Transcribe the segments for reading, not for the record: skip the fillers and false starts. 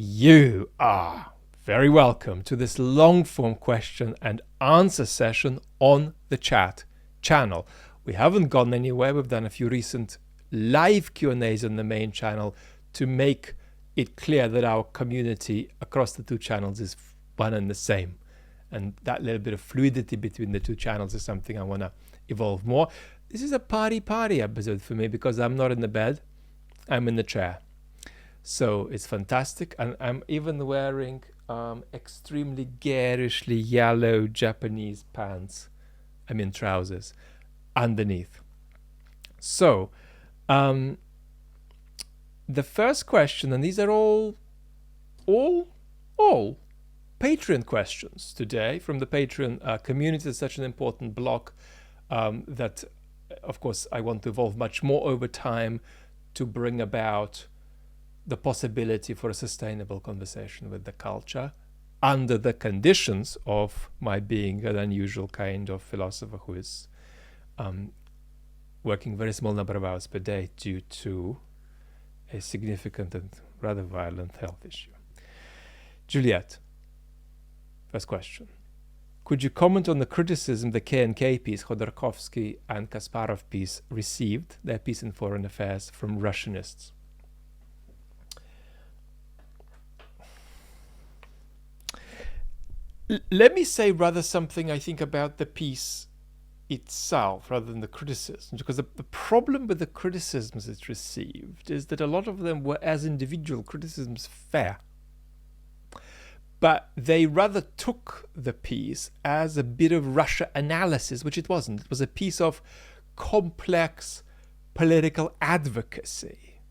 You are very welcome to this long-form question and answer session on the chat channel. We haven't gone anywhere. We've done a few recent live Q&As on the main channel to make it clear that our community across the two channels is one and the same. And that little bit of fluidity between the two channels is something I want to evolve more. This is a party episode for me because I'm not in the bed, I'm in the chair. So it's fantastic, and I'm even wearing extremely garishly yellow Japanese pants, I mean trousers, underneath. So the first question, and these are all Patreon questions today from the Patreon community. It's such an important block that, of course, I want to evolve much more over time to bring about the possibility for a sustainable conversation with the culture under the conditions of my being an unusual kind of philosopher who is working very small number of hours per day due to a significant and rather violent health issue. Juliette, first question. Could you comment on the criticism the K&K piece, Khodorkovsky and Kasparov piece, received, their piece in Foreign Affairs, from Russianists? Let me say rather something I think about the piece itself rather than the criticisms, because the problem with the criticisms it received is that a lot of them were, as individual criticisms, fair. But they rather took the piece as a bit of Russia analysis, which it wasn't. It was a piece of complex political advocacy.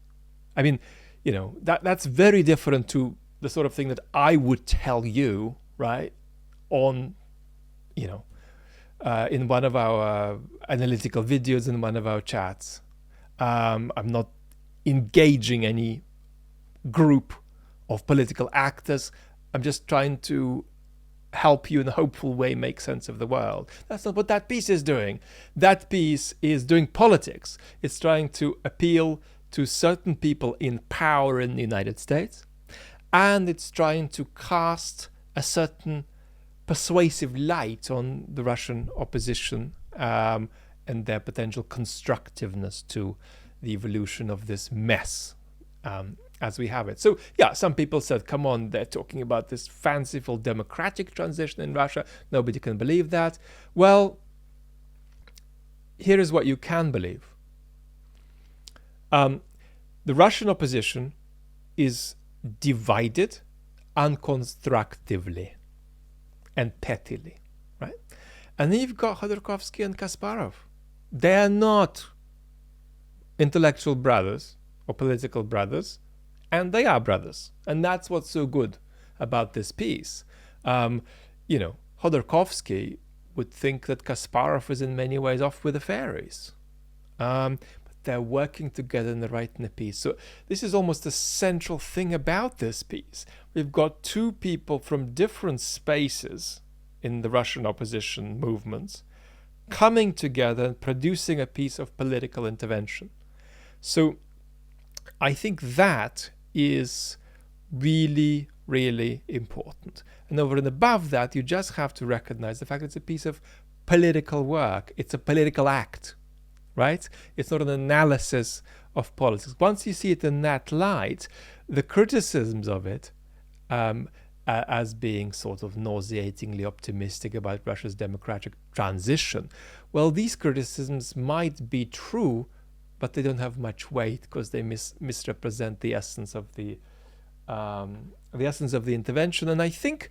I mean, you know, that's very different to the sort of thing that I would tell you, right, on, you know, in one of our analytical videos, in one of our chats. I'm not engaging any group of political actors. I'm just trying to help you in a hopeful way make sense of the world. That's not what that piece is doing. That piece is doing politics. It's trying to appeal to certain people in power in the United States, and it's trying to cast a certain persuasive light on the Russian opposition and their potential constructiveness to the evolution of this mess as we have it. So yeah, some people said, come on, they're talking about this fanciful democratic transition in Russia. Nobody can believe that. Well, here is what you can believe. The Russian opposition is divided unconstructively and pettily, right? And then you've got Khodorkovsky and Kasparov. They are not intellectual brothers or political brothers, and they are brothers. And that's what's so good about this piece. You know, Khodorkovsky would think that Kasparov is in many ways off with the fairies. But they're working together in writing the piece. So this is almost the central thing about this piece. We've got two people from different spaces in the Russian opposition movements coming together and producing a piece of political intervention. So I think that is really, really important. And over and above that, you just have to recognize the fact that it's a piece of political work. It's a political act, right? It's not an analysis of politics. Once you see it in that light, the criticisms of it as being sort of nauseatingly optimistic about Russia's democratic transition, well, these criticisms might be true, but they don't have much weight because they misrepresent the essence of the intervention. And I think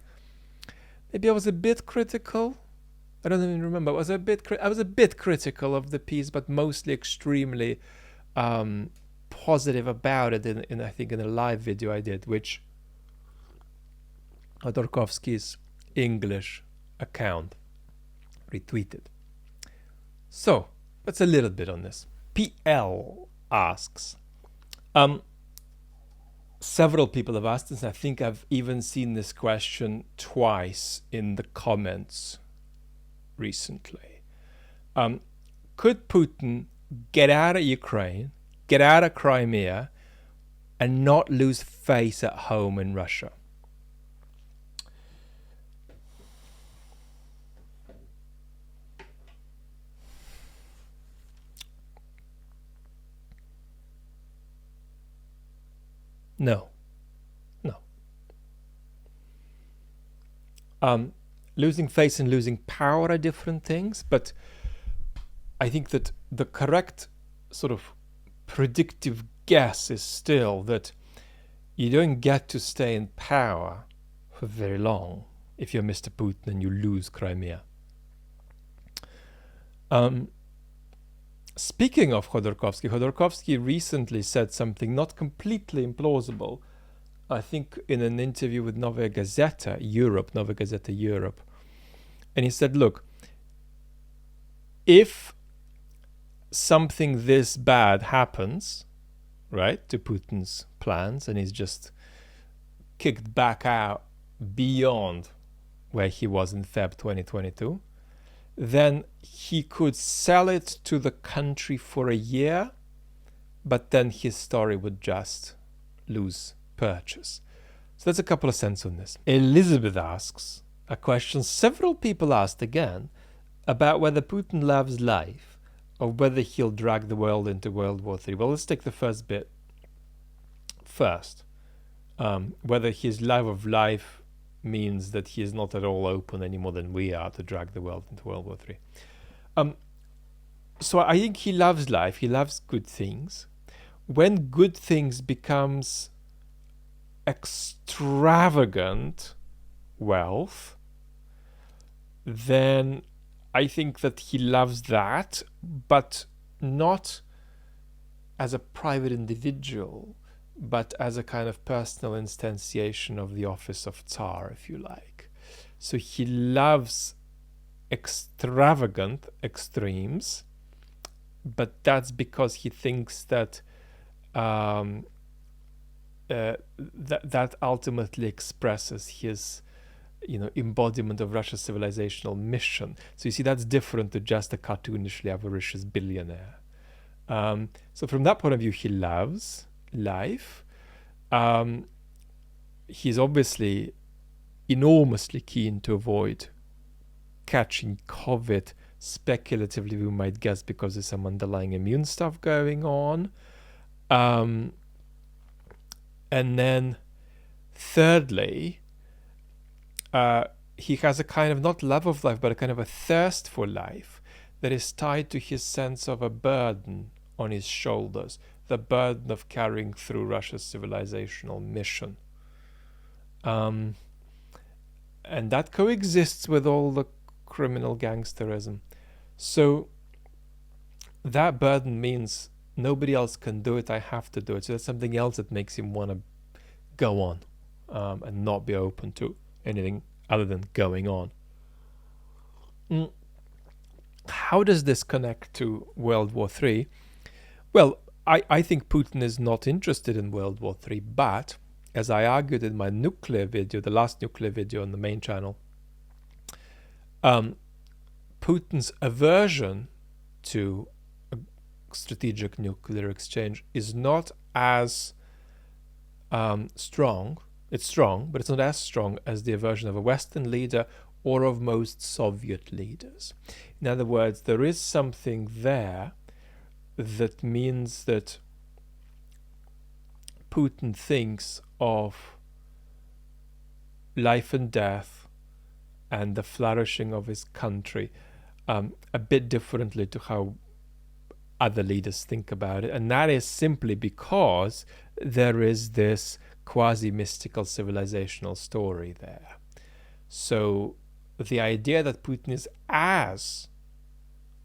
maybe I was a bit critical. I don't even remember. I was a bit critical of the piece, but mostly extremely positive about it. In I think in a live video I did, which Khodorkovsky's English account retweeted. So that's a little bit on this. PL asks, several people have asked this, and I think I've even seen this question twice in the comments recently. Could Putin get out of Ukraine, get out of Crimea, and not lose face at home in Russia. No. Losing face and losing power are different things, but I think that the correct sort of predictive guess is still that you don't get to stay in power for very long if you're Mr. Putin and you lose Crimea. Speaking of Khodorkovsky recently said something not completely implausible, I think in an interview with Novaya Gazeta Europe, and he said, look, if something this bad happens, right, to Putin's plans, and he's just kicked back out beyond where he was in Feb 2022, then he could sell it to the country for a year, but then his story would just lose purchase. So that's a couple of cents on this. Elizabeth asks a question several people asked again about whether Putin loves life or whether he'll drag the world into World War III. Well, let's take the first bit first. Whether his love of life means that he is not at all open any more than we are to drag the world into World War III. So I think he loves life. He loves good things. When good things becomes extravagant wealth, then I think that he loves that, but not as a private individual, but as a kind of personal instantiation of the office of Tsar, if you like. So he loves extravagant extremes, but that's because he thinks that that ultimately expresses his embodiment of Russia's civilizational mission. So you see, that's different to just a cartoonishly avaricious billionaire. So from that point of view, he loves life. He's obviously enormously keen to avoid catching COVID. Speculatively, we might guess because there's some underlying immune stuff going on. And then thirdly, he has a kind of not love of life, but a kind of a thirst for life that is tied to his sense of a burden on his shoulders, the burden of carrying through Russia's civilizational mission. And that coexists with all the criminal gangsterism. So that burden means nobody else can do it, I have to do it. So that's something else that makes him want to go on and not be open to anything other than going on. How does this connect to World War III? Well, I think Putin is not interested in World War III, but as I argued in my nuclear video, the last nuclear video on the main channel, Putin's aversion to a strategic nuclear exchange is not as strong. It's strong, but it's not as strong as the aversion of a Western leader or of most Soviet leaders. In other words, there is something there that means that Putin thinks of life and death and the flourishing of his country a bit differently to how other leaders think about it. And that is simply because there is this quasi-mystical civilizational story there. So the idea that Putin is as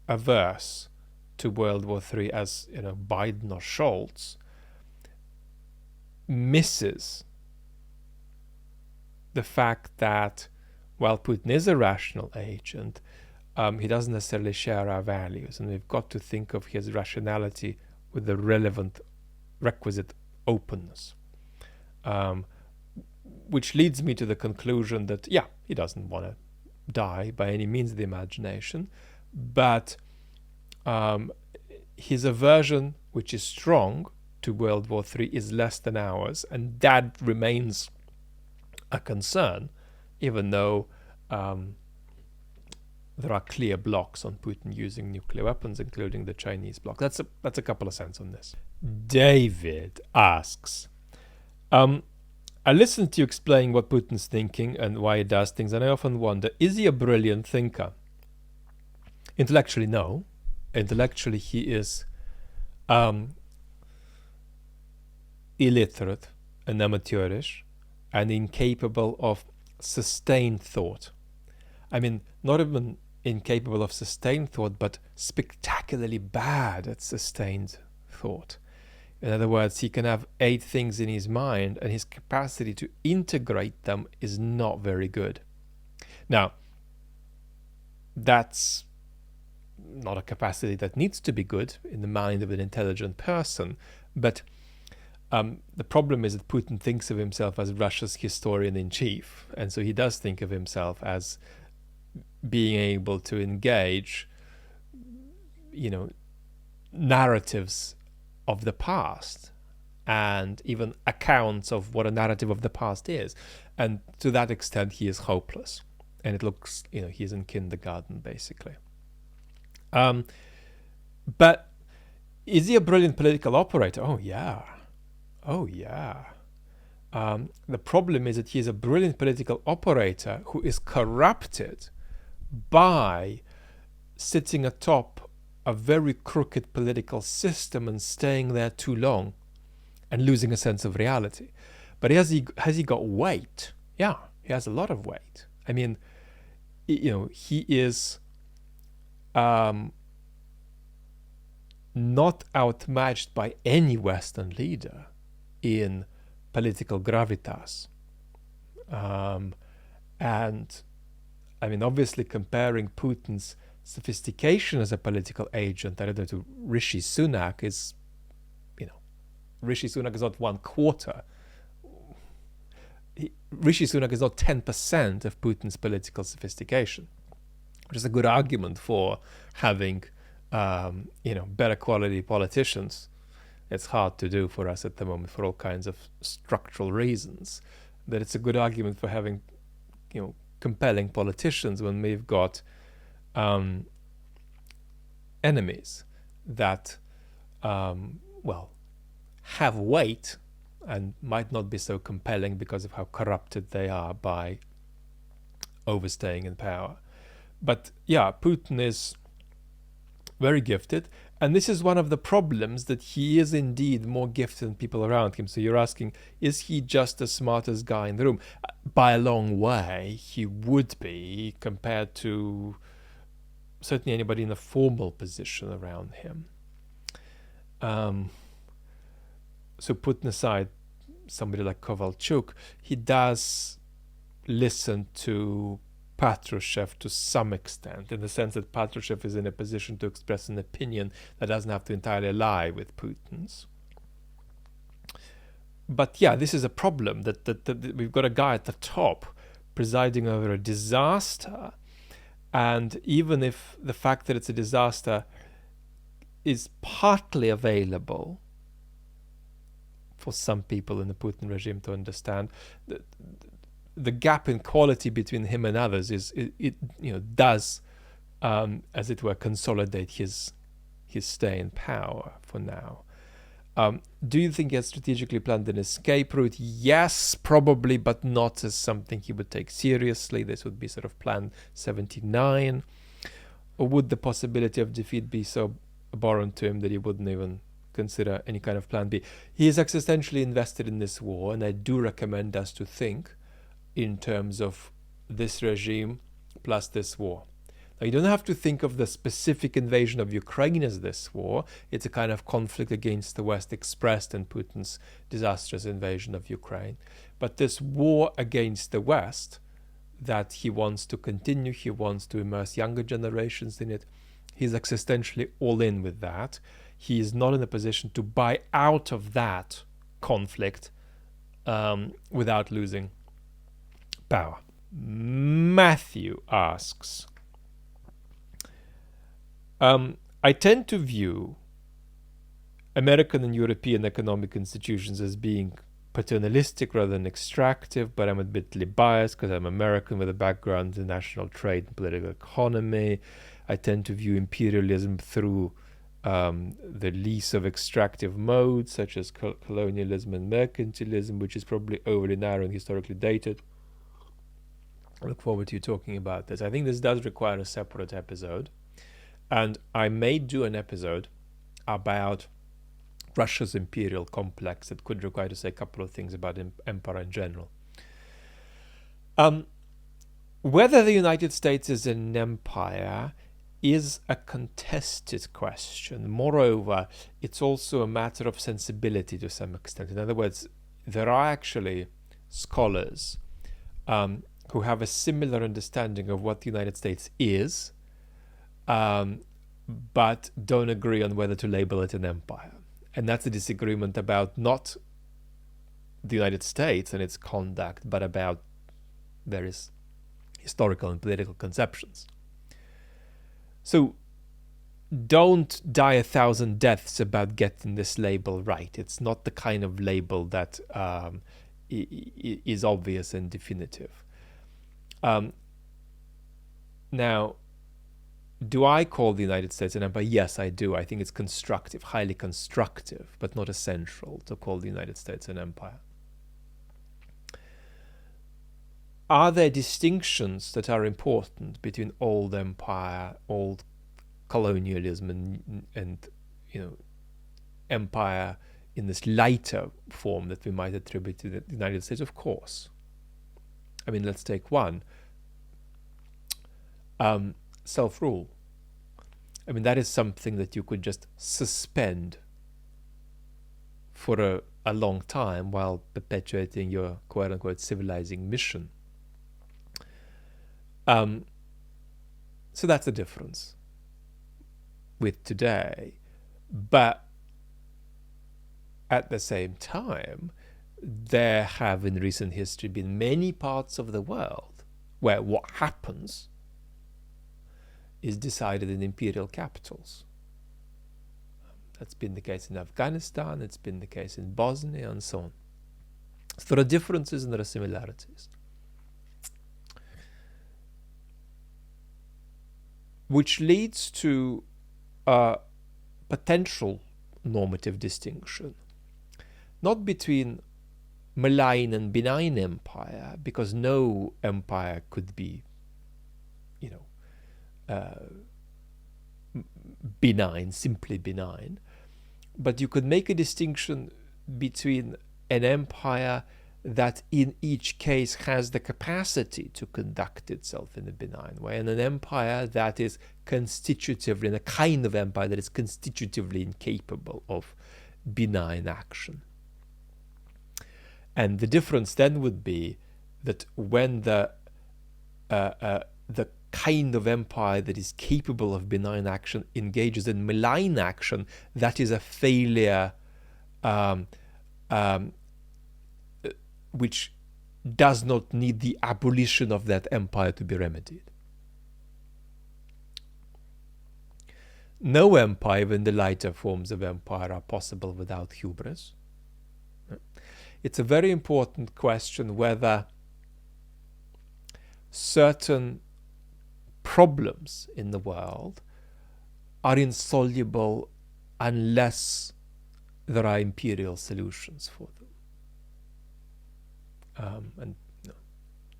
averse to World War III as Biden or Scholz misses the fact that while Putin is a rational agent, he doesn't necessarily share our values, and we've got to think of his rationality with the relevant requisite openness. Which leads me to the conclusion that, yeah, he doesn't want to die by any means of the imagination, but his aversion, which is strong, to World War III is less than ours, and that remains a concern, even though there are clear blocks on Putin using nuclear weapons, including the Chinese bloc. That's a couple of cents on this. David asks, I listened to you explain what Putin's thinking and why he does things, and I often wonder, is he a brilliant thinker? Intellectually, no. Intellectually, he is illiterate and amateurish and incapable of sustained thought. I mean, not even incapable of sustained thought, but spectacularly bad at sustained thought. In other words, he can have 8 things in his mind, and his capacity to integrate them is not very good. Now, that's not a capacity that needs to be good in the mind of an intelligent person, but the problem is that Putin thinks of himself as Russia's historian-in-chief, and so he does think of himself as being able to engage, narratives of the past and even accounts of what a narrative of the past is. And to that extent, he is hopeless. And it looks, he's in kindergarten, basically. But is he a brilliant political operator? Oh, yeah. The problem is that he is a brilliant political operator who is corrupted by sitting atop a very crooked political system and staying there too long and losing a sense of reality. But has he got weight? Yeah, he has a lot of weight. I mean, he is not outmatched by any Western leader in political gravitas. And I mean, obviously comparing Putin's sophistication as a political agent, I don't know, to Rishi Sunak is, Rishi Sunak is not 1/4. Rishi Sunak is not 10% of Putin's political sophistication, which is a good argument for having, better quality politicians. It's hard to do for us at the moment for all kinds of structural reasons. But it's a good argument for having, compelling politicians when we've got enemies that, have weight and might not be so compelling because of how corrupted they are by overstaying in power. But yeah, Putin is very gifted, and this is one of the problems, that he is indeed more gifted than people around him. So you're asking, is he just the smartest guy in the room? By a long way, he would be, compared to certainly anybody in a formal position around him. So putting aside somebody like Kovalchuk, he does listen to Patrushev to some extent, in the sense that Patrushev is in a position to express an opinion that doesn't have to entirely lie with Putin's. But yeah, this is a problem, that we've got a guy at the top presiding over a disaster, and even if the fact that it's a disaster is partly available for some people in the Putin regime to understand, the gap in quality between him and others does, as it were, consolidate his stay in power for now. Do you think he has strategically planned an escape route? Yes, probably, but not as something he would take seriously. This would be sort of Plan 79. Or would the possibility of defeat be so abhorrent to him that he wouldn't even consider any kind of Plan B? He is existentially invested in this war, and I do recommend us to think in terms of this regime plus this war. Now, you don't have to think of the specific invasion of Ukraine as this war. It's a kind of conflict against the West expressed in Putin's disastrous invasion of Ukraine. But this war against the West that he wants to continue, he wants to immerse younger generations in it, he's existentially all in with that. He is not in a position to buy out of that conflict without losing power. Matthew asks, I tend to view American and European economic institutions as being paternalistic rather than extractive, but I'm admittedly biased because I'm American with a background in national trade and political economy. I tend to view imperialism through the lease of extractive modes such as colonialism and mercantilism, which is probably overly narrow and historically dated. I look forward to you talking about this. I think this does require a separate episode, and I may do an episode about Russia's imperial complex that could require to say a couple of things about empire in general. Whether the United States is an empire is a contested question. Moreover, it's also a matter of sensibility to some extent. In other words, there are actually scholars who have a similar understanding of what the United States is, but don't agree on whether to label it an empire. And that's a disagreement about not the United States and its conduct, but about various historical and political conceptions. So don't die 1,000 deaths about getting this label right. It's not the kind of label that is obvious and definitive. Now, do I call the United States an empire? Yes, I do. I think it's constructive, highly constructive, but not essential to call the United States an empire. Are there distinctions that are important between old empire, old colonialism, and empire in this lighter form that we might attribute to the United States? Of course. I mean, let's take one. Self-rule. I mean, that is something that you could just suspend for a long time while perpetuating your quote-unquote civilizing mission. So that's the difference with today. But at the same time, there have in recent history been many parts of the world where what happens is decided in imperial capitals. That's been the case in Afghanistan, it's been the case in Bosnia, and so on. So there are differences and there are similarities, which leads to a potential normative distinction, not between malign and benign empire, because no empire could be, benign, simply benign. But you could make a distinction between an empire that in each case has the capacity to conduct itself in a benign way, and an empire that is constitutively, and a kind of empire that is constitutively incapable of benign action. And the difference then would be that when the kind of empire that is capable of benign action engages in malign action, that is a failure which does not need the abolition of that empire to be remedied. No empire, even the lighter forms of empire, are possible without hubris. It's a very important question whether certain problems in the world are insoluble unless there are imperial solutions for them. And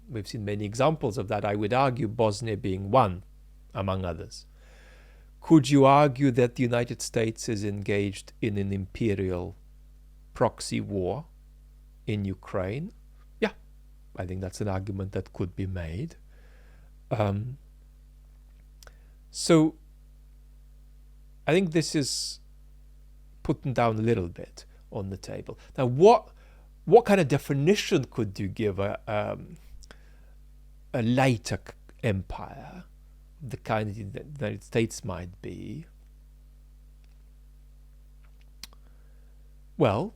we've seen many examples of that. I would argue Bosnia being one, among others. Could you argue that the United States is engaged in an imperial proxy war in Ukraine? Yeah, I think that's an argument that could be made. So I think this is putting down a little bit on the table. Now, what kind of definition could you give a lighter empire, the kind that the United States might be? Well,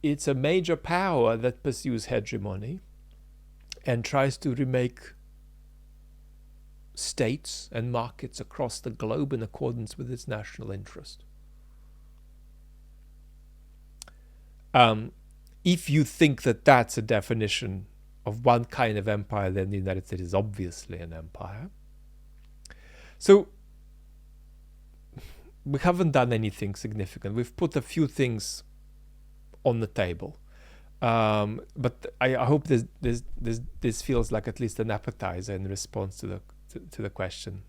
it's a major power that pursues hegemony and tries to remake states and markets across the globe in accordance with its national interest. If you think that that's a definition of one kind of empire, then the United States is obviously an empire. So we haven't done anything significant. We've put a few things on the table. But I hope this feels like at least an appetizer in response to the question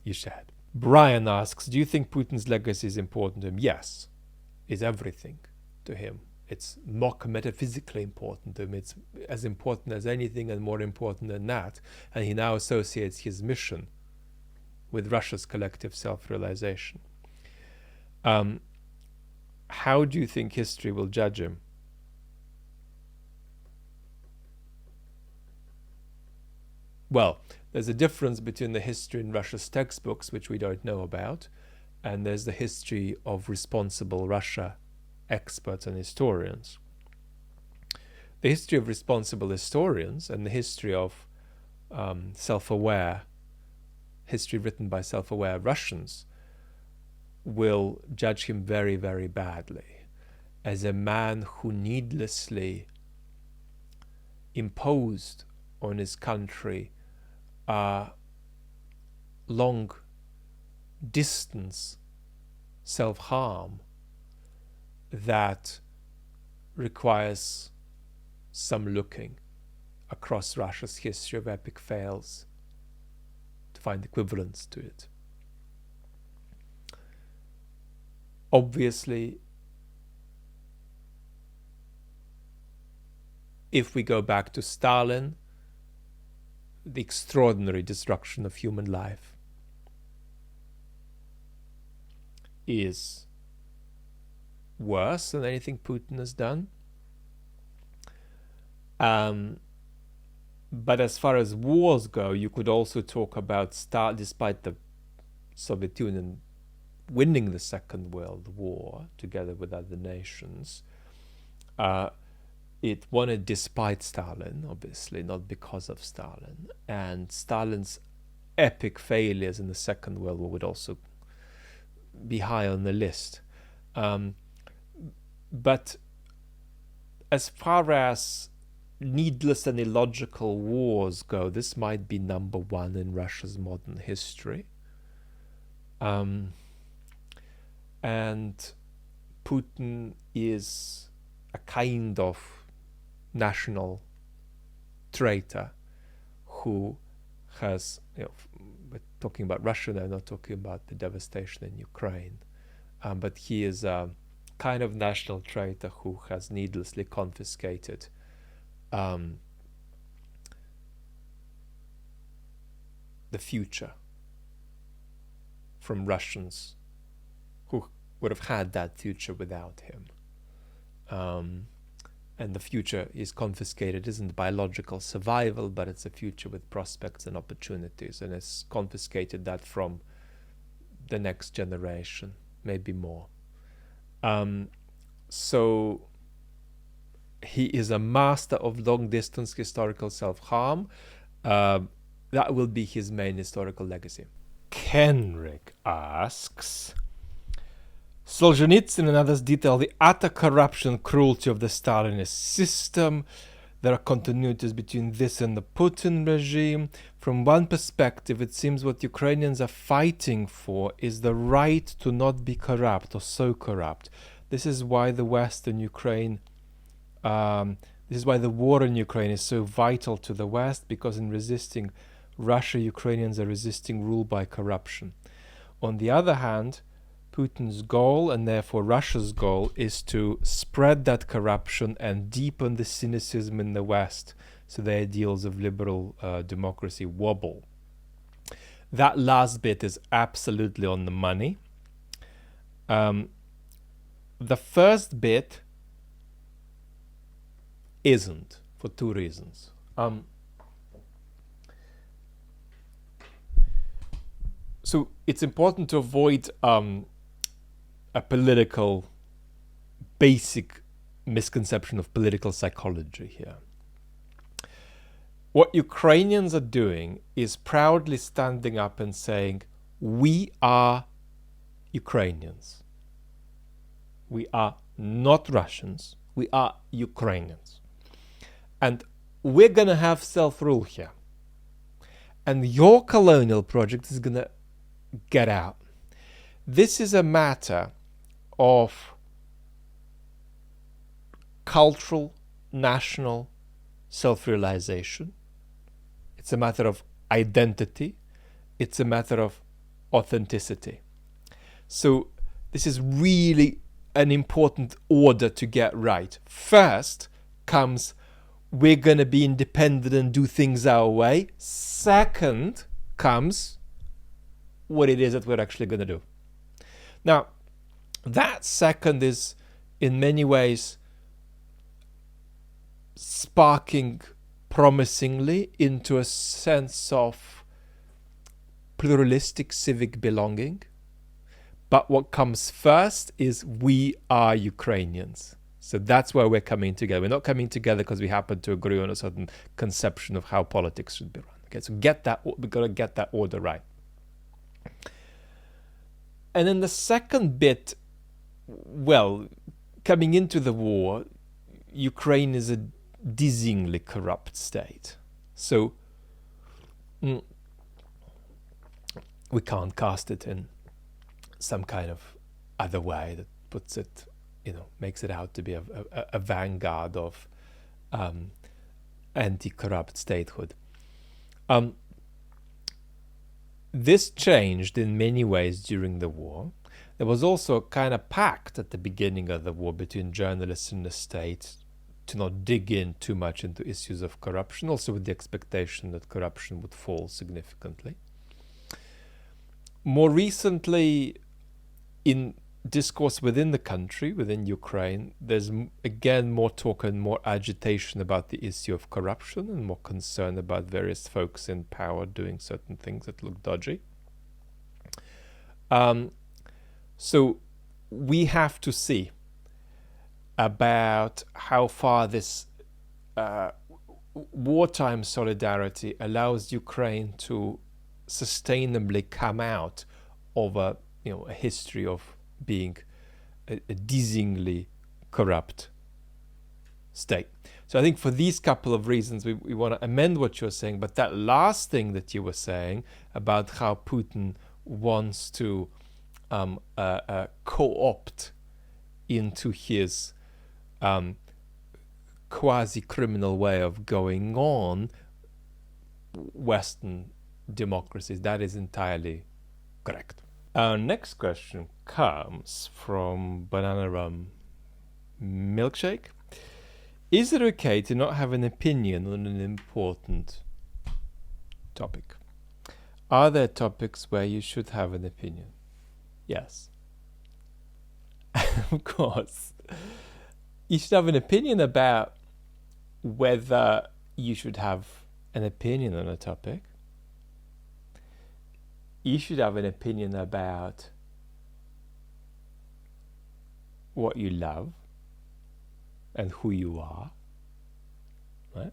you shared. Brian asks, do you think Putin's legacy is important to him? Yes, it's everything to him. It's more metaphysically important to him. It's as important as anything and more important than that. And he now associates his mission with Russia's collective self-realization. How do you think history will judge him? Well, there's a difference between the history in Russia's textbooks, which we don't know about, and there's the history of responsible Russia experts and historians. The history of responsible historians and the history of self-aware, history written by self-aware Russians, will judge him very, very badly as a man who needlessly imposed on his country long distance self-harm that requires some looking across Russia's history of epic fails to find equivalents to it. Obviously, if we go back to Stalin, the extraordinary destruction of human life is worse than anything Putin has done. But as far as wars go, you could also talk about despite the Soviet Union winning the Second World War together with other nations, it won it despite Stalin, obviously, not because of Stalin. And Stalin's epic failures in the Second World War would also be high on the list. But as far as needless and illogical wars go, this might be number one in Russia's modern history. And Putin is a kind of national traitor who has, we're talking about Russia now, not talking about the devastation in Ukraine, but he is a kind of national traitor who has needlessly confiscated the future from Russians who would have had that future without him. And the future is confiscated isn't biological survival, but it's a future with prospects and opportunities, and it's confiscated that from the next generation, maybe more. So he is a master of long-distance historical self-harm. That will be his main historical legacy. Kenrick asks, Solzhenitsyn and others detail the utter corruption and cruelty of the Stalinist system. There are continuities between this and the Putin regime. From one perspective, it seems what Ukrainians are fighting for is the right to not be corrupt or so corrupt. This is why the West and Ukraine, this is why the war in Ukraine is so vital to the West, because in resisting Russia, Ukrainians are resisting rule by corruption. On the other hand, Putin's goal, and therefore Russia's goal, is to spread that corruption and deepen the cynicism in the West, so the ideals of liberal democracy wobble. That last bit is absolutely on the money. The first bit isn't, for two reasons. So it's important to avoid a political, basic misconception of political psychology here. What Ukrainians are doing is proudly standing up and saying, we are Ukrainians. We are not Russians. We are Ukrainians. And we're going to have self-rule here. And your colonial project is going to get out. This is a matter of cultural, national self-realization. It's a matter of identity. It's a matter of authenticity. So this is really an important order to get right. First comes, we're going to be independent and do things our way. Second comes what it is that we're actually going to do. Now, that second is in many ways sparking promisingly into a sense of pluralistic civic belonging. But what comes first is we are Ukrainians. So that's where we're coming together. We're not coming together because we happen to agree on a certain conception of how politics should be run. Okay, so we've got to get that order right. And then the second bit, well, coming into the war, Ukraine is a dizzyingly corrupt state. So we can't cast it in some kind of other way that puts it, makes it out to be a vanguard of anti-corrupt statehood. This changed in many ways during the war. There was also a kind of pact at the beginning of the war between journalists and the state to not dig in too much into issues of corruption, also with the expectation that corruption would fall significantly. More recently, in discourse within the country, within Ukraine, there's again more talk and more agitation about the issue of corruption and more concern about various folks in power doing certain things that look dodgy. So we have to see about how far this wartime solidarity allows Ukraine to sustainably come out of a history of being a dizzyingly corrupt state. So I think for these couple of reasons, we want to amend what you're saying. But that last thing that you were saying about how Putin wants to co-opt into his quasi-criminal way of going on Western democracies, that is entirely correct. Our next question comes from BanannaRumMilkShake. Is it okay to not have an opinion on an important topic? Are there topics where you should have an opinion? Yes. Of course. You should have an opinion about whether you should have an opinion on a topic. You should have an opinion about what you love and who you are, right?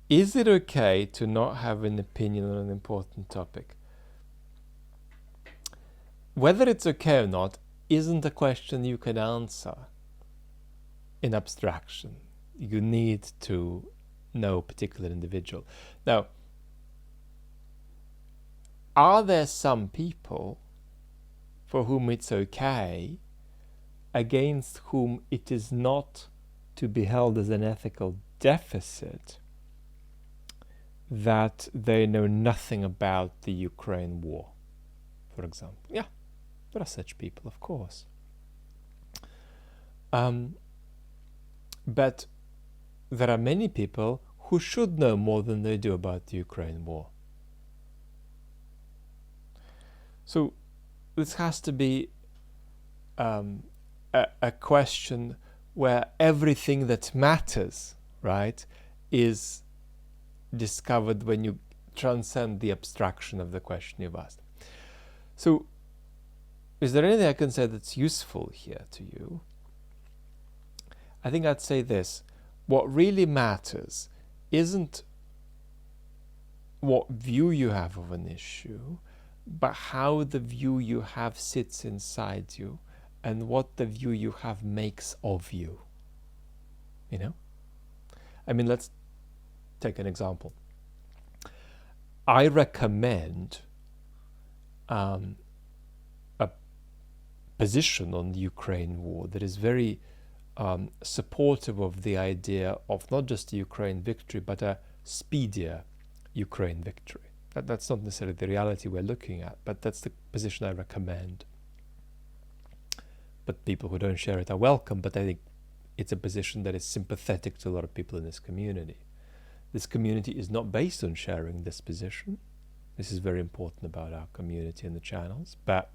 Is it okay to not have an opinion on an important topic? Whether it's okay or not isn't a question you can answer in abstraction. You need to know a particular individual. Now, are there some people for whom it's okay, against whom it is not to be held as an ethical deficit that they know nothing about the Ukraine war, for example? Yeah, there are such people, of course. But there are many people who should know more than they do about the Ukraine war. So this has to be a question where everything that matters, right, is discovered when you transcend the abstraction of the question you've asked. So is there anything I can say that's useful here to you? I think I'd say this. What really matters isn't what view you have of an issue, but how the view you have sits inside you and what the view you have makes of you. You know? I mean, let's take an example. I recommend a position on the Ukraine war that is very supportive of the idea of not just a Ukraine victory, but a speedier Ukraine victory. That's not necessarily the reality we're looking at, but that's the position I recommend. But people who don't share it are welcome, but I think it's a position that is sympathetic to a lot of people in this community. This community is not based on sharing this position. This is very important about our community and the channels, but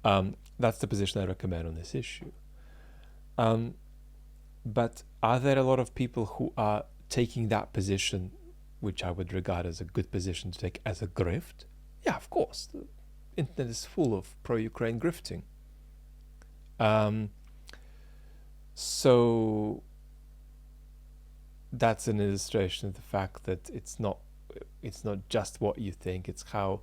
that's the position I recommend on this issue. But are there a lot of people who are taking that position, which I would regard as a good position to take, as a grift? Yeah, of course. The internet is full of pro-Ukraine grifting. So that's an illustration of the fact that it's not just what you think, it's how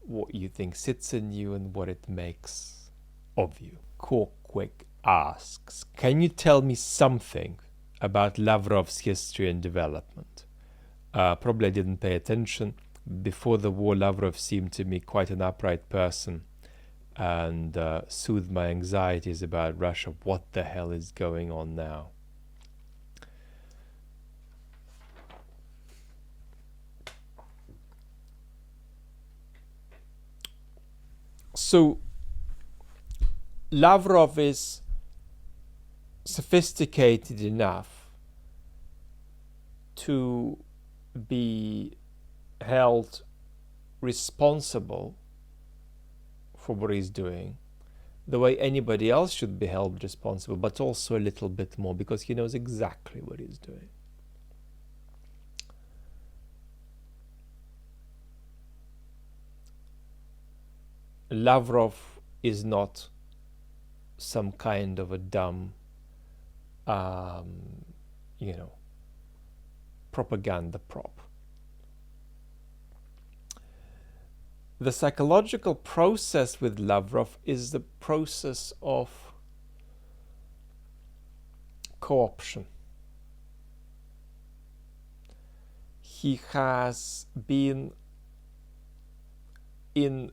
what you think sits in you and what it makes of you. Corkwick asks, can you tell me something about Lavrov's history and development? Probably I didn't pay attention. Before the war, Lavrov seemed to me quite an upright person and soothed my anxieties about Russia. What the hell is going on now? So Lavrov is sophisticated enough to be held responsible for what he's doing, the way anybody else should be held responsible, but also a little bit more, because he knows exactly what he's doing. Lavrov is not some kind of a dumb, propaganda prop. The psychological process with Lavrov is the process of co-option. He has been in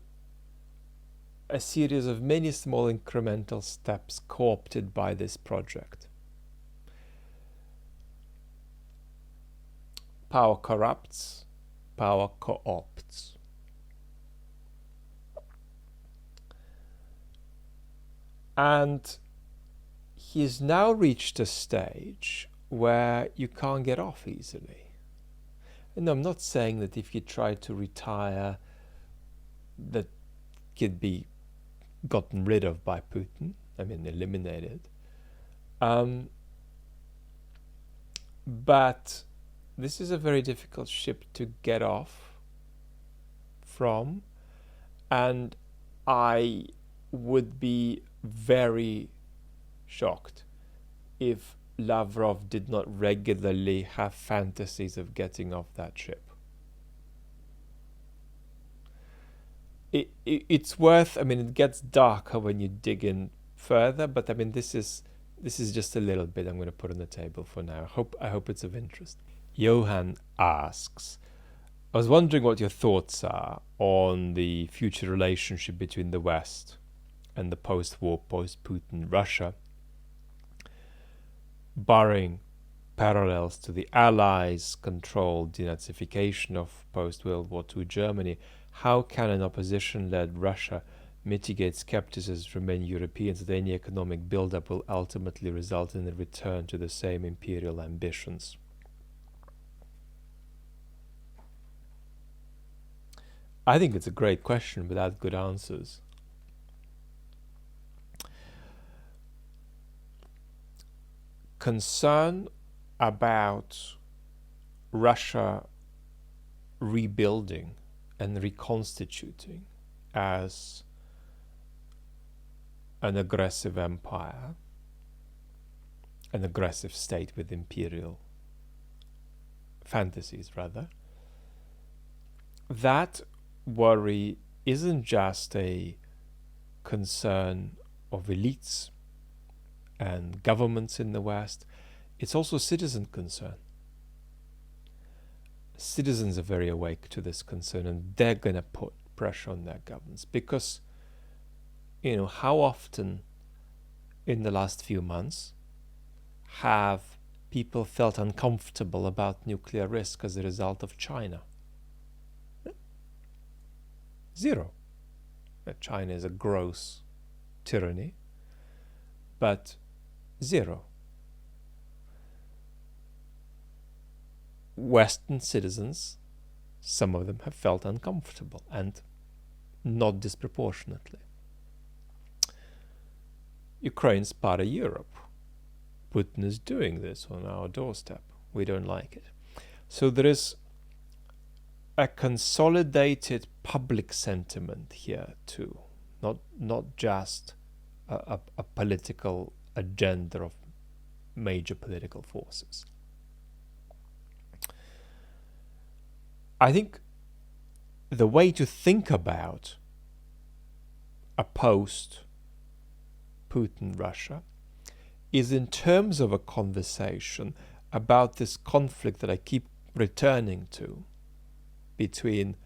a series of many small incremental steps co-opted by this project. Power corrupts, power co-opts. And he's now reached a stage where you can't get off easily. And I'm not saying that if you try to retire, that could be gotten rid of by Putin, eliminated. But this is a very difficult ship to get off from, and I would be very shocked if Lavrov did not regularly have fantasies of getting off that ship. It's worth, it gets darker when you dig in further, but this is just a little bit I'm going to put on the table for now. I hope it's of interest. Johan asks, I was wondering what your thoughts are on the future relationship between the West and the post-war, post-Putin Russia, barring parallels to the Allies' controlled denazification of post-World War II Germany. How can an opposition-led Russia mitigate skepticism from many Europeans that any economic build-up will ultimately result in a return to the same imperial ambitions? I think it's a great question without good answers. Concern about Russia rebuilding and reconstituting as an aggressive empire, an aggressive state with imperial fantasies, rather. That worry isn't just a concern of elites and governments in the West, it's also a citizen concern. Citizens are very awake to this concern, and they're going to put pressure on their governments because, how often in the last few months have people felt uncomfortable about nuclear risk as a result of China? Zero. China is a gross tyranny, but zero. Western citizens, some of them have felt uncomfortable, and not disproportionately. Ukraine's part of Europe. Putin is doing this on our doorstep. We don't like it. So there is a consolidated public sentiment here too, not just a political agenda of major political forces. I think the way to think about a post-Putin Russia is in terms of a conversation about this conflict that I keep returning to between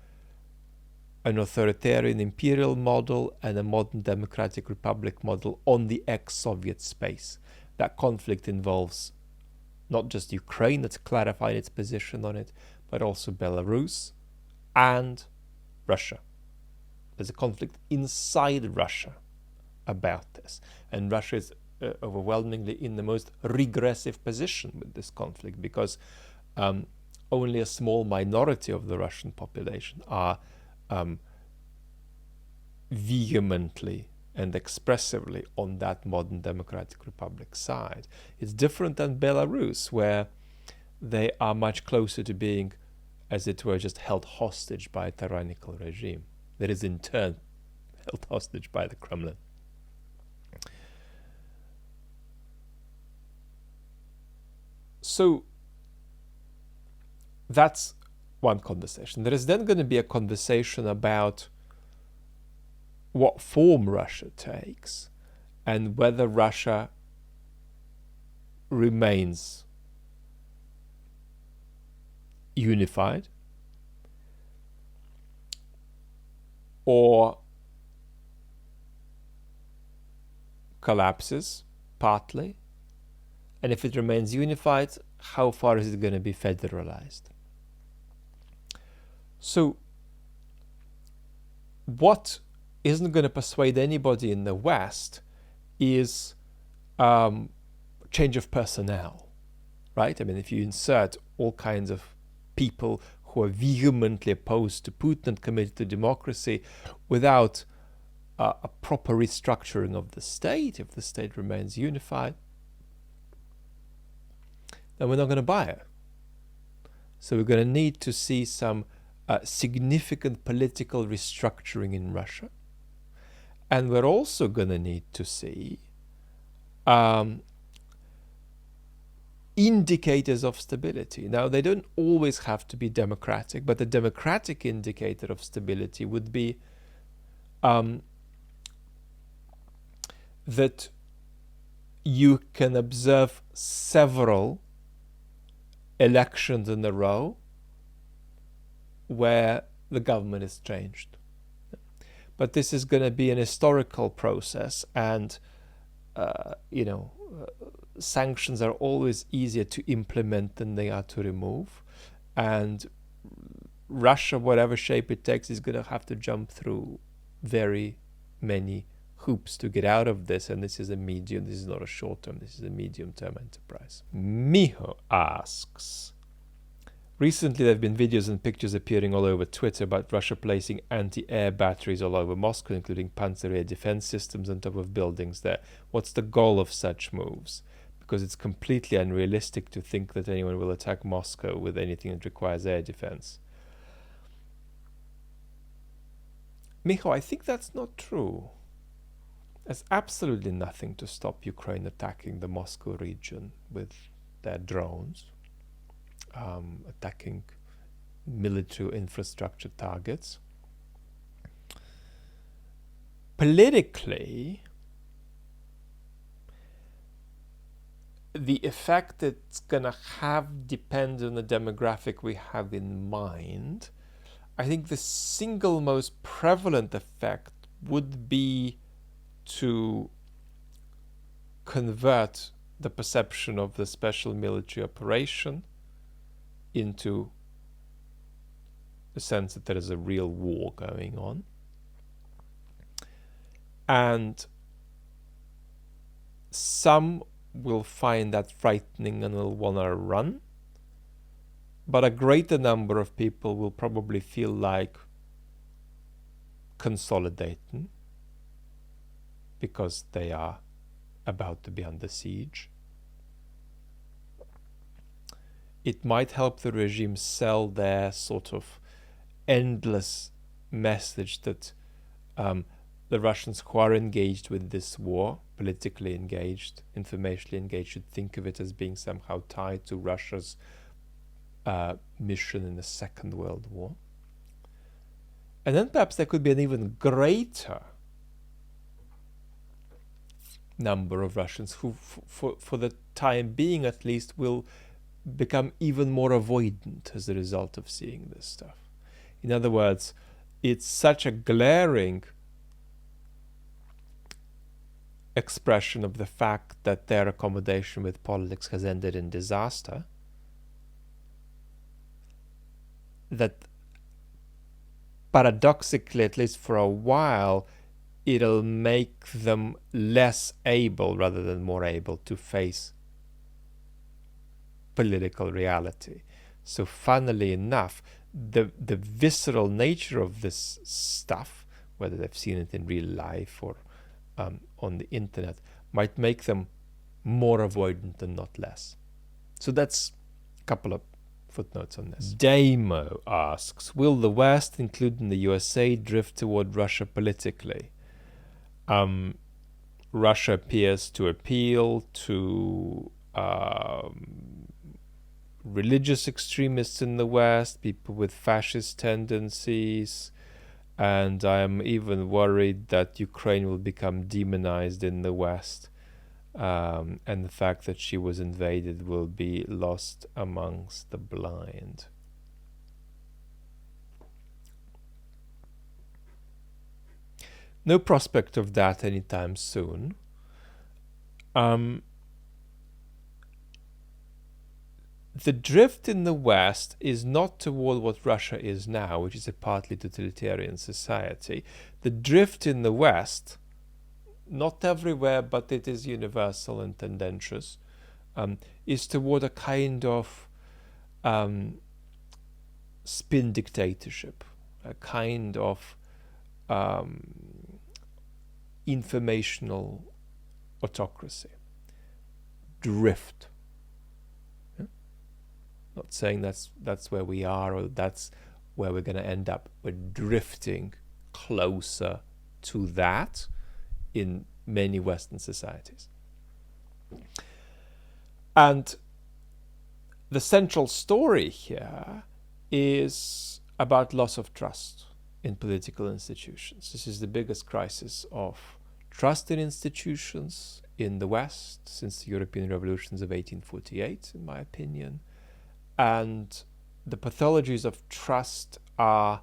an authoritarian imperial model and a modern democratic republic model on the ex-Soviet space. That conflict involves not just Ukraine that's clarified its position on it, but also Belarus and Russia. There's a conflict inside Russia about this. And Russia is overwhelmingly in the most regressive position with this conflict because only a small minority of the Russian population are vehemently and expressively on that modern democratic republic side. It's different than Belarus, where they are much closer to being, as it were, just held hostage by a tyrannical regime that is in turn held hostage by the Kremlin. So that's one conversation. There is then going to be a conversation about what form Russia takes and whether Russia remains unified or collapses partly, and if it remains unified, how far is it going to be federalized? So what isn't going to persuade anybody in the West is change of personnel, right? I mean, if you insert all kinds of people who are vehemently opposed to Putin and committed to democracy without a proper restructuring of the state, if the state remains unified, then we're not going to buy it. So we're going to need to see some significant political restructuring in Russia. And we're also going to need to see indicators of stability. Now, they don't always have to be democratic, but the democratic indicator of stability would be that you can observe several elections in a row where the government is changed. But this is going to be an historical process, and sanctions are always easier to implement than they are to remove. And Russia, whatever shape it takes, is going to have to jump through very many hoops to get out of this. And this is not a short term, this is a medium term enterprise. Miho asks, recently there have been videos and pictures appearing all over Twitter about Russia placing anti-air batteries all over Moscow, including Panzer air defense systems on top of buildings there. What's the goal of such moves? Because it's completely unrealistic to think that anyone will attack Moscow with anything that requires air defense. Miho, I think that's not true. There's absolutely nothing to stop Ukraine attacking the Moscow region with their drones, attacking military infrastructure targets. politically, the effect it's going to have depends on the demographic we have in mind. I think the single most prevalent effect would be to convert the perception of the special military operation into the sense that there is a real war going on. And some will find that frightening and will want to run. But a greater number of people will probably feel like consolidating because they are about to be under siege. It might help the regime sell their sort of endless message that the Russians who are engaged with this war, politically engaged, informationally engaged, should think of it as being somehow tied to Russia's mission in the Second World War. And then perhaps there could be an even greater number of Russians who, for the time being at least, will become even more avoidant as a result of seeing this stuff. In other words, it's such a glaring expression of the fact that their accommodation with politics has ended in disaster that paradoxically, at least for a while, it'll make them less able rather than more able to face political reality. So funnily enough, the visceral nature of this stuff, whether they've seen it in real life or on the internet, might make them more avoidant and not less. So that's a couple of footnotes on this. Damo asks, will the West, including the USA, drift toward Russia politically? Russia appears to appeal to religious extremists in the West, people with fascist tendencies, and I am even worried that Ukraine will become demonized in the West, and the fact that she was invaded will be lost amongst the blind. No prospect of that anytime soon. The drift in the West is not toward what Russia is now, which is a partly totalitarian society. The drift in the West, not everywhere, but it is universal and tendentious, is toward a kind of spin dictatorship, a kind of informational autocracy. Drift. Not saying that's where we are or that's where we're going to end up. We're drifting closer to that in many Western societies. And the central story here is about loss of trust in political institutions. This is the biggest crisis of trust in institutions in the West since the European revolutions of 1848, in my opinion. And the pathologies of trust are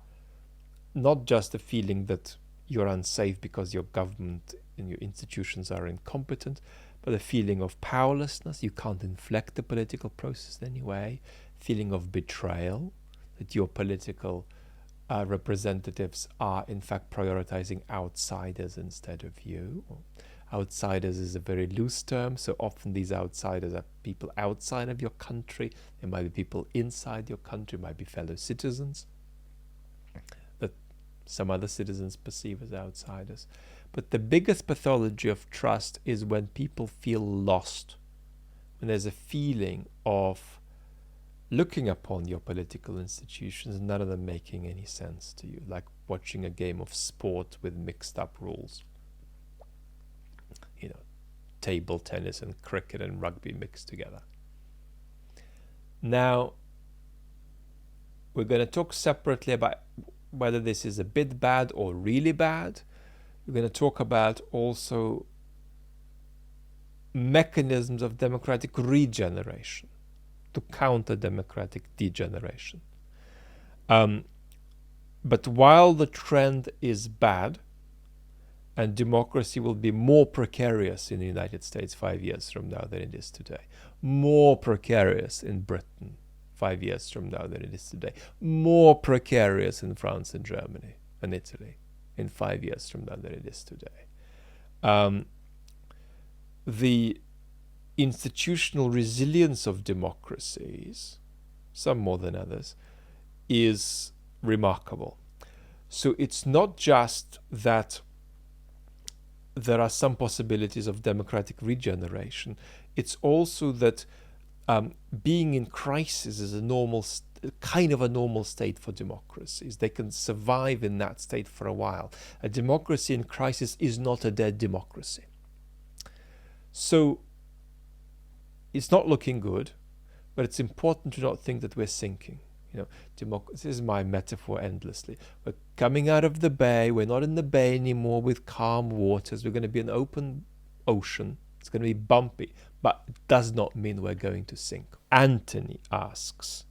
not just the feeling that you're unsafe because your government and your institutions are incompetent, but a feeling of powerlessness. You can't inflect the political process in any way. Feeling of betrayal, that your political representatives are in fact prioritizing outsiders instead of you. Outsiders is a very loose term, so often these outsiders are people outside of your country. There might be people inside your country, might be fellow citizens that some other citizens perceive as outsiders. But the biggest pathology of trust is when people feel lost, when there's a feeling of looking upon your political institutions and none of them making any sense to you, like watching a game of sport with mixed up rules. You know, table tennis and cricket and rugby mixed together. Now, we're going to talk separately about whether this is a bit bad or really bad. We're going to talk about also mechanisms of democratic regeneration to counter democratic degeneration. But while the trend is bad, and democracy will be more precarious in the United States 5 years from now than it is today, more precarious in Britain 5 years from now than it is today, more precarious in France and Germany and Italy in 5 years from now than it is today. The institutional resilience of democracies, some more than others, is remarkable. So it's not just that there are some possibilities of democratic regeneration, it's also that being in crisis is a normal, kind of a normal state for democracies. They can survive in that state for a while. A democracy in crisis is not a dead democracy. So it's not looking good, but it's important to not think that we're sinking. This is my metaphor endlessly. We're coming out of the bay. We're not in the bay anymore with calm waters. We're going to be an open ocean. It's going to be bumpy, but it does not mean we're going to sink. Anthony asks,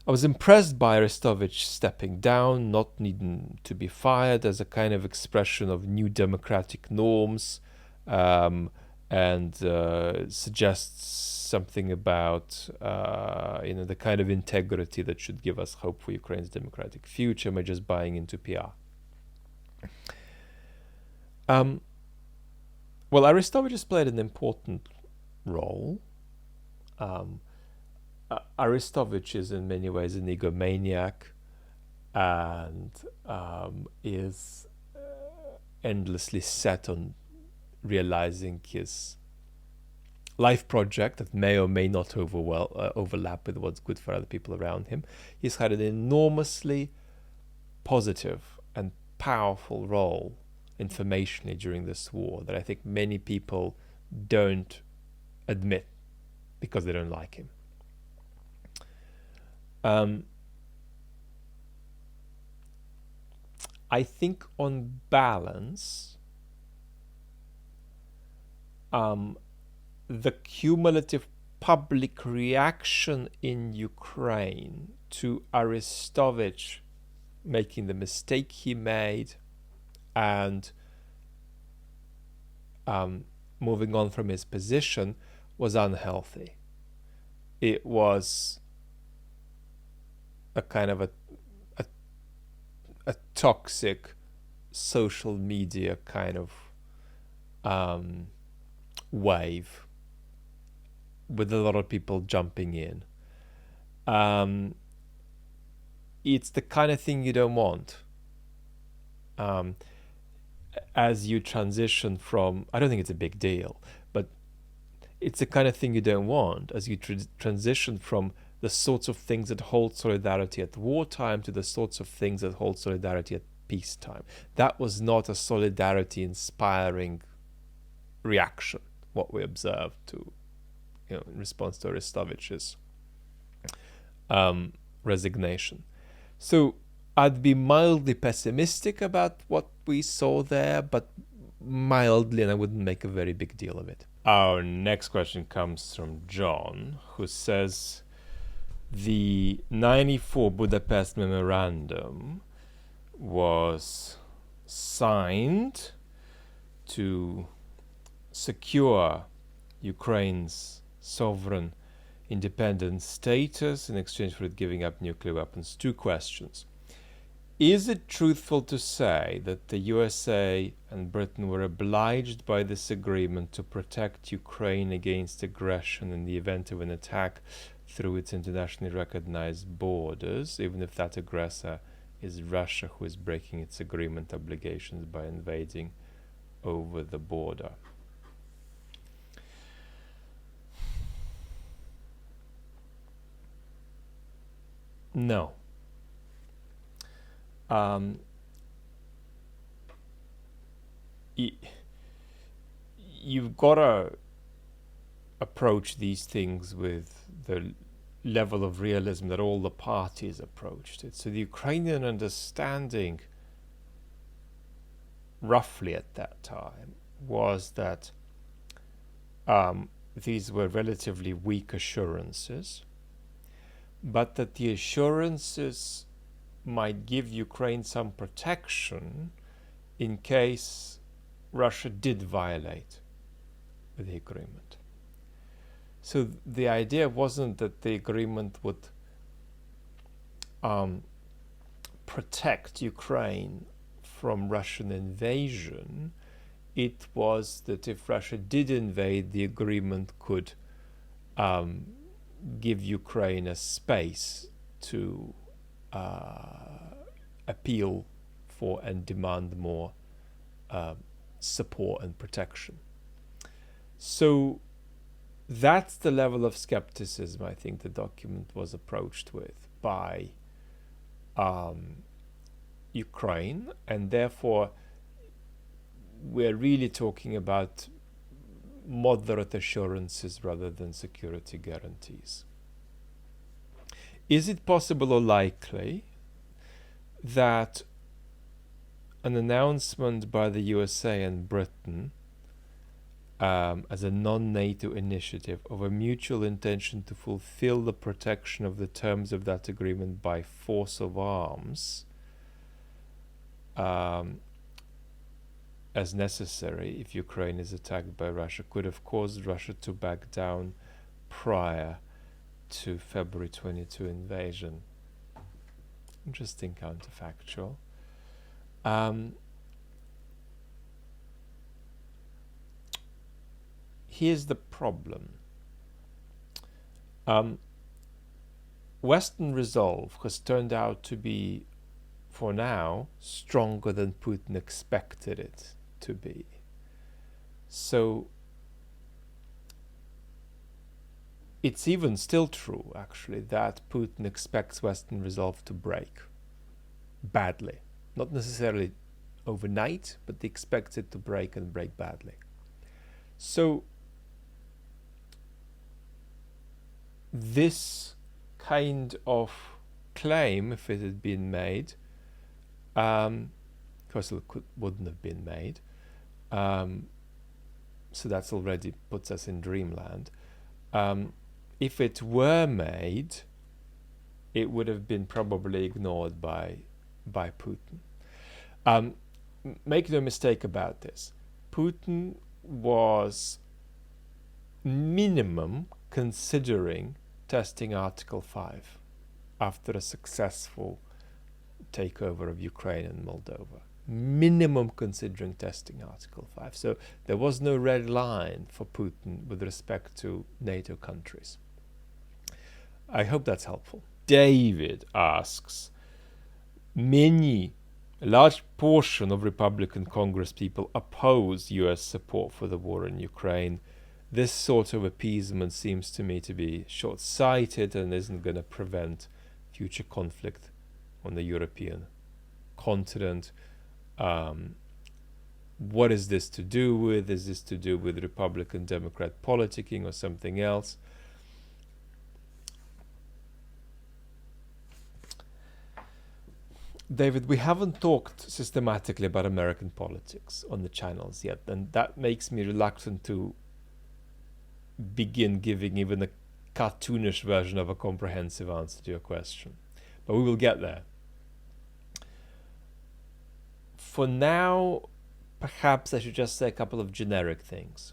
I was impressed by Arestovych stepping down, not needing to be fired, as a kind of expression of new democratic norms, and suggests something about the kind of integrity that should give us hope for Ukraine's democratic future. Am I just buying into PR? Well, Arestovych has played an important role. Arestovych is in many ways an egomaniac and is endlessly set on realizing his life project that may or may not overlap with what's good for other people around him. He's had an enormously positive and powerful role informationally during this war that I think many people don't admit because they don't like him. I think on balance, the cumulative public reaction in Ukraine to Arestovych making the mistake he made and moving on from his position was unhealthy. It was a kind of a toxic social media kind of wave with a lot of people jumping in. It's the kind of thing you don't want. As you transition from, I don't think it's a big deal, but it's the kind of thing you don't want as you transition from the sorts of things that hold solidarity at wartime to the sorts of things that hold solidarity at peacetime. That was not a solidarity inspiring reaction, what we observed to, in response to Arestovich's resignation. So I'd be mildly pessimistic about what we saw there, but mildly, and I wouldn't make a very big deal of it. Our next question comes from John, who says, the 94 Budapest Memorandum was signed to secure Ukraine's sovereign independent status in exchange for it giving up nuclear weapons. Two questions. Is it truthful to say that the USA and Britain were obliged by this agreement to protect Ukraine against aggression in the event of an attack through its internationally recognized borders, even if that aggressor is Russia, who is breaking its agreement obligations by invading over the border? No. You've got to approach these things with the level of realism that all the parties approached it. So the Ukrainian understanding roughly at that time was that these were relatively weak assurances, but that the assurances might give Ukraine some protection in case Russia did violate the agreement. So the idea wasn't that the agreement would protect Ukraine from Russian invasion. It was that if Russia did invade, the agreement could give Ukraine a space to appeal for and demand more support and protection. So that's the level of skepticism I think the document was approached with by Ukraine, and therefore we're really talking about moderate assurances rather than security guarantees. Is it possible or likely that an announcement by the USA and Britain as a non-NATO initiative of a mutual intention to fulfill the protection of the terms of that agreement by force of arms as necessary if Ukraine is attacked by Russia could have caused Russia to back down prior to February 22 invasion? Interesting counterfactual. Here's the problem. Western resolve has turned out to be, for now, stronger than Putin expected it to be. So it's even still true, actually, that Putin expects Western resolve to break badly. Not necessarily overnight, but he expects it to break and break badly. So this kind of claim, if it had been made, of course it wouldn't have been made, so that's already puts us in dreamland. If it were made, it would have been probably ignored by Putin. Make no mistake about this. Putin was minimum considering testing Article 5 after a successful takeover of Ukraine and Moldova. Minimum considering testing Article 5. So there was no red line for Putin with respect to NATO countries. I hope that's helpful. David asks, a large portion of Republican Congress people oppose US support for the war in Ukraine. This sort of appeasement seems to me to be short-sighted and isn't going to prevent future conflict on the European continent. What is this to do with? Is this to do with Republican-Democrat politicking or something else? David, we haven't talked systematically about American politics on the channels yet, and that makes me reluctant to begin giving even a cartoonish version of a comprehensive answer to your question. But we will get there. For now, perhaps I should just say a couple of generic things.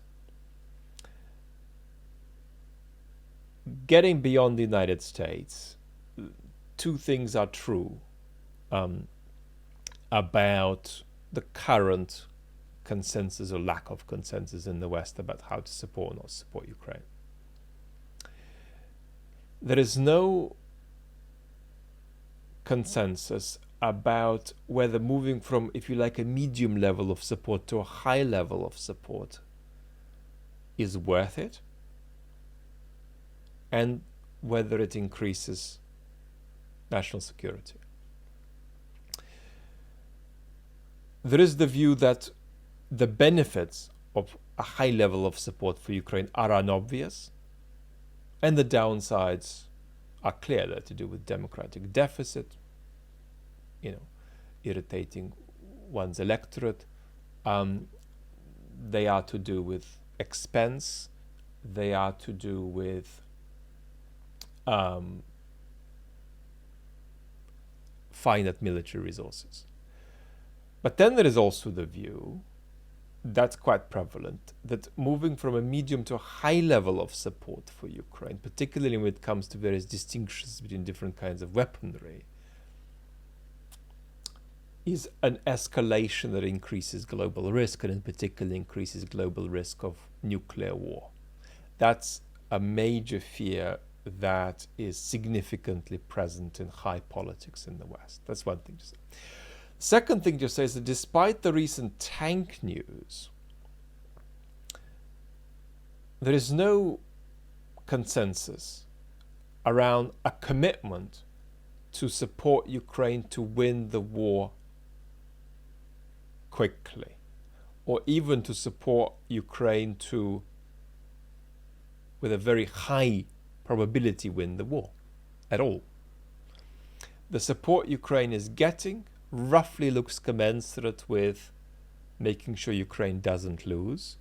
Getting beyond the United States, two things are true about the current consensus or lack of consensus in the West about how to support or not support Ukraine. There is no consensus about whether moving from, if you like, a medium level of support to a high level of support is worth it, and whether it increases national security. There is the view that the benefits of a high level of support for Ukraine are unobvious, and the downsides are clear. They're to do with democratic deficit, irritating one's electorate, They are to do with expense. They are to do with finite military resources. But then there is also the view that's quite prevalent, that moving from a medium to a high level of support for Ukraine, particularly when it comes to various distinctions between different kinds of weaponry, is an escalation that increases global risk, and in particular increases global risk of nuclear war. That's a major fear that is significantly present in high politics in the West. That's one thing to say. Second thing to say is that despite the recent tank news, there is no consensus around a commitment to support Ukraine to win the war quickly, or even to support Ukraine to, with a very high probability, win the war at all. The support Ukraine is getting roughly looks commensurate with making sure Ukraine doesn't lose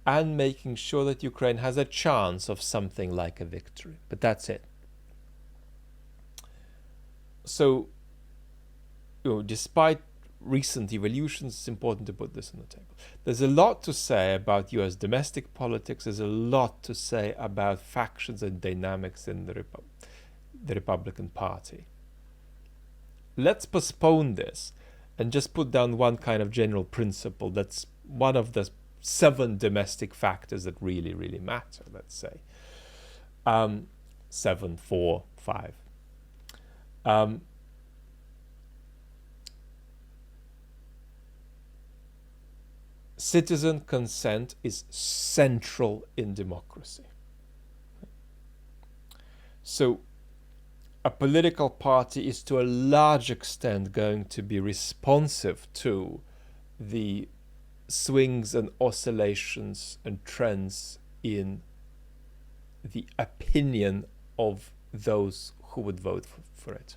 and making sure that Ukraine has a chance of something like a victory. But that's it. So, despite recent evolutions, it's important to put this on the table. There's a lot to say about US domestic politics. There's a lot to say about factions and dynamics in the Republican Party. Let's postpone this and just put down one kind of general principle that's one of the 7 domestic factors that really, really matter, let's say. 7, 4, 5. Citizen consent is central in democracy. So a political party is to a large extent going to be responsive to the swings and oscillations and trends in the opinion of those who would vote for it.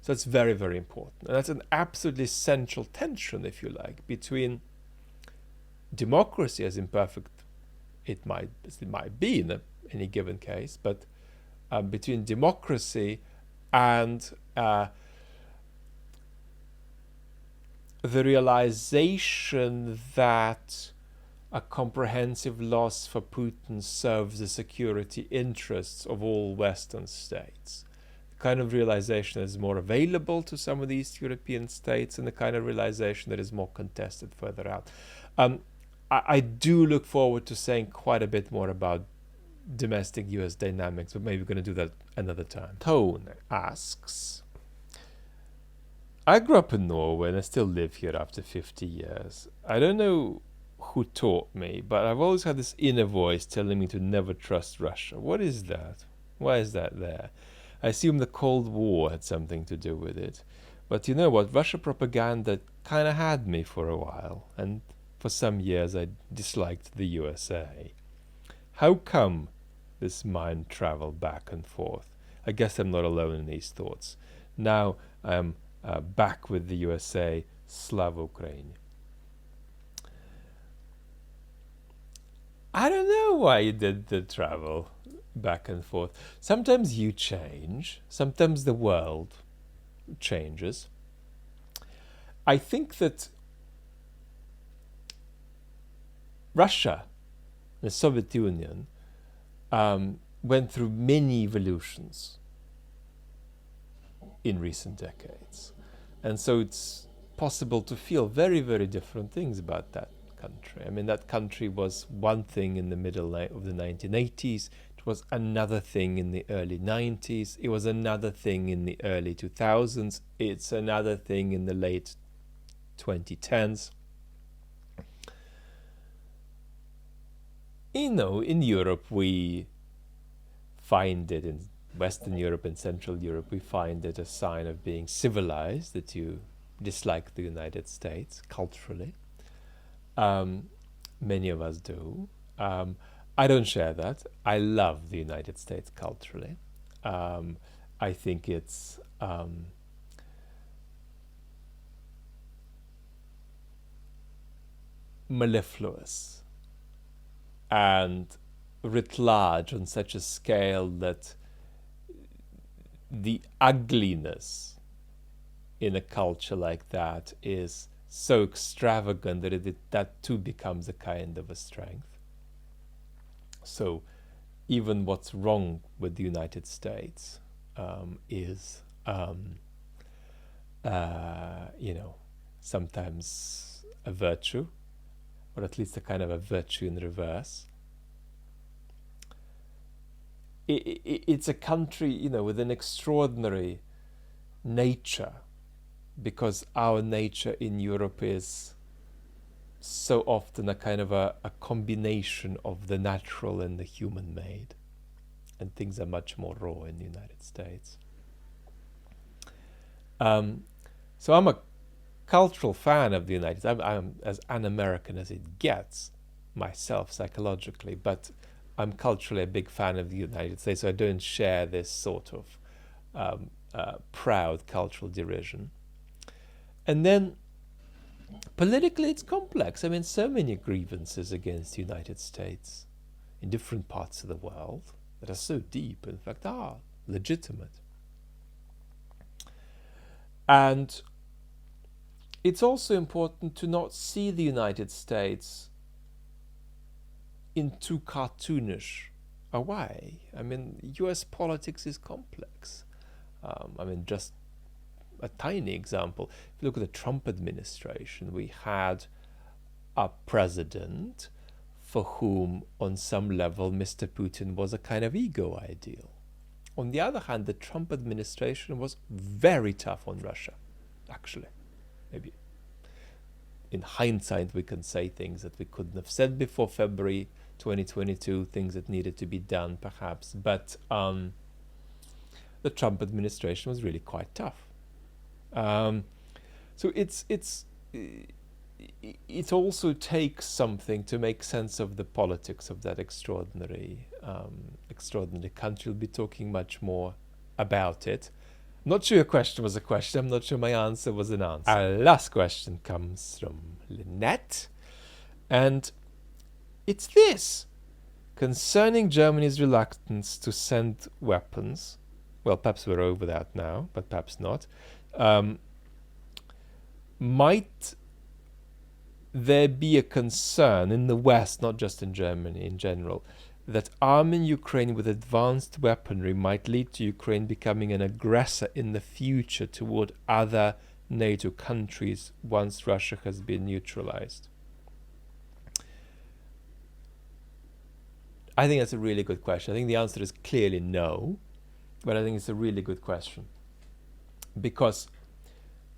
So that's very, very important. And that's an absolutely central tension, if you like, between democracy, as imperfect it might be in any given case, but between democracy and the realization that a comprehensive loss for Putin serves the security interests of all Western states. The kind of realization that is more available to some of these European states, and the kind of realization that is more contested further out. I do look forward to saying quite a bit more about domestic US dynamics, but maybe we're going to do that another time. Tone asks, I grew up in Norway and I still live here after 50 years. I don't know who taught me, but I've always had this inner voice telling me to never trust Russia. What is that? Why is that there? I assume the Cold War had something to do with it. But you know what? Russia propaganda kind of had me for a while, and for some years I disliked the USA. How come this mind travel back and forth? I guess I'm not alone in these thoughts. Now I'm back with the USA. Slava Ukraine. I don't know why you did the travel back and forth. Sometimes you change. Sometimes the world changes. I think that Russia, the Soviet Union, went through many evolutions in recent decades. And so it's possible to feel very, very different things about that country. I mean, that country was one thing in the middle of the 1980s. It was another thing in the early 90s. It was another thing in the early 2000s. It's another thing in the late 2010s. You know, in Europe, we find it, in Western Europe and Central Europe, we find it a sign of being civilized, that you dislike the United States culturally. Many of us do. I don't share that. I love the United States culturally. I think it's mellifluous and writ large on such a scale that the ugliness in a culture like that is so extravagant that that too becomes a kind of a strength. So even what's wrong with the United States is, sometimes a virtue, or at least a kind of a virtue in reverse. It's a country, with an extraordinary nature, because our nature in Europe is so often a kind of a combination of the natural and the human-made, and things are much more raw in the United States. So I'm a cultural fan of the United States. I'm as un-American as it gets myself psychologically, but I'm culturally a big fan of the United States, so I don't share this sort of proud cultural derision. And then politically it's complex. I mean, so many grievances against the United States in different parts of the world that are so deep, in fact, are legitimate. And it's also important to not see the United States in too cartoonish a way. I mean, US politics is complex. Just a tiny example. If you look at the Trump administration, we had a president for whom, on some level, Mr. Putin was a kind of ego ideal. On the other hand, the Trump administration was very tough on Russia, actually. Maybe in hindsight, we can say things that we couldn't have said before February 2022, things that needed to be done, perhaps. But the Trump administration was really quite tough. So it also takes something to make sense of the politics of that extraordinary country. We'll be talking much more about it. I'm not sure your question was a question. I'm not sure my answer was an answer. Our last question comes from Leanette, and it's this: concerning Germany's reluctance to send weapons. Well, perhaps we're over that now, but perhaps not. Might there be a concern in the West, not just in Germany in general, that arming Ukraine with advanced weaponry might lead to Ukraine becoming an aggressor in the future toward other NATO countries once Russia has been neutralized? I think that's a really good question. I think the answer is clearly no, but I think it's a really good question, because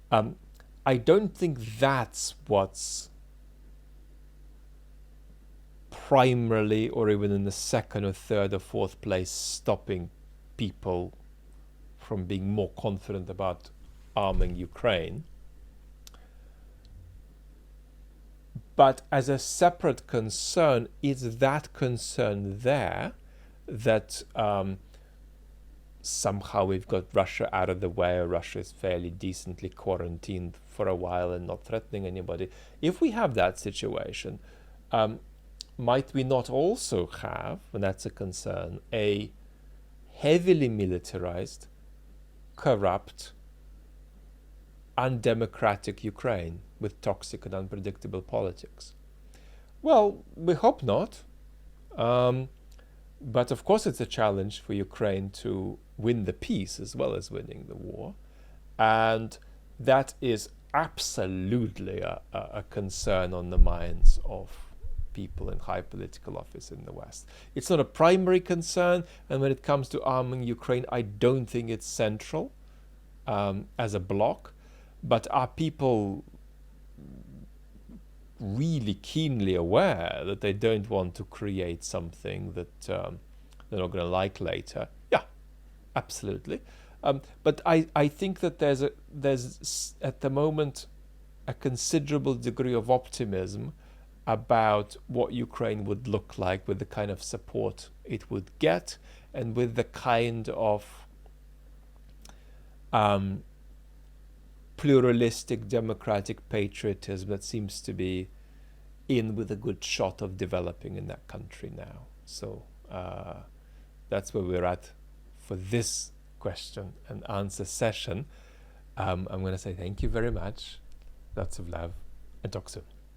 I don't think that's what's primarily, or even in the second or third or fourth place, stopping people from being more confident about arming Ukraine. But as a separate concern, is that concern there that somehow we've got Russia out of the way, or Russia is fairly decently quarantined for a while and not threatening anybody? If we have that situation, might we not also have, and that's a concern, a heavily militarized, corrupt, undemocratic Ukraine with toxic and unpredictable politics? Well, we hope not. But of course it's a challenge for Ukraine to win the peace as well as winning the war. And that is absolutely a concern on the minds of people in high political office in the West. It's not a primary concern, and when it comes to arming Ukraine, I don't think it's central as a bloc. But are people really keenly aware that they don't want to create something that they're not going to like later? Yeah, absolutely. But I think that there's at the moment a considerable degree of optimism about what Ukraine would look like with the kind of support it would get, and with the kind of pluralistic democratic patriotism that seems to be in with a good shot of developing in that country now. So that's where we're at for this question and answer session. I'm going to say thank you very much. Lots of love and talk soon.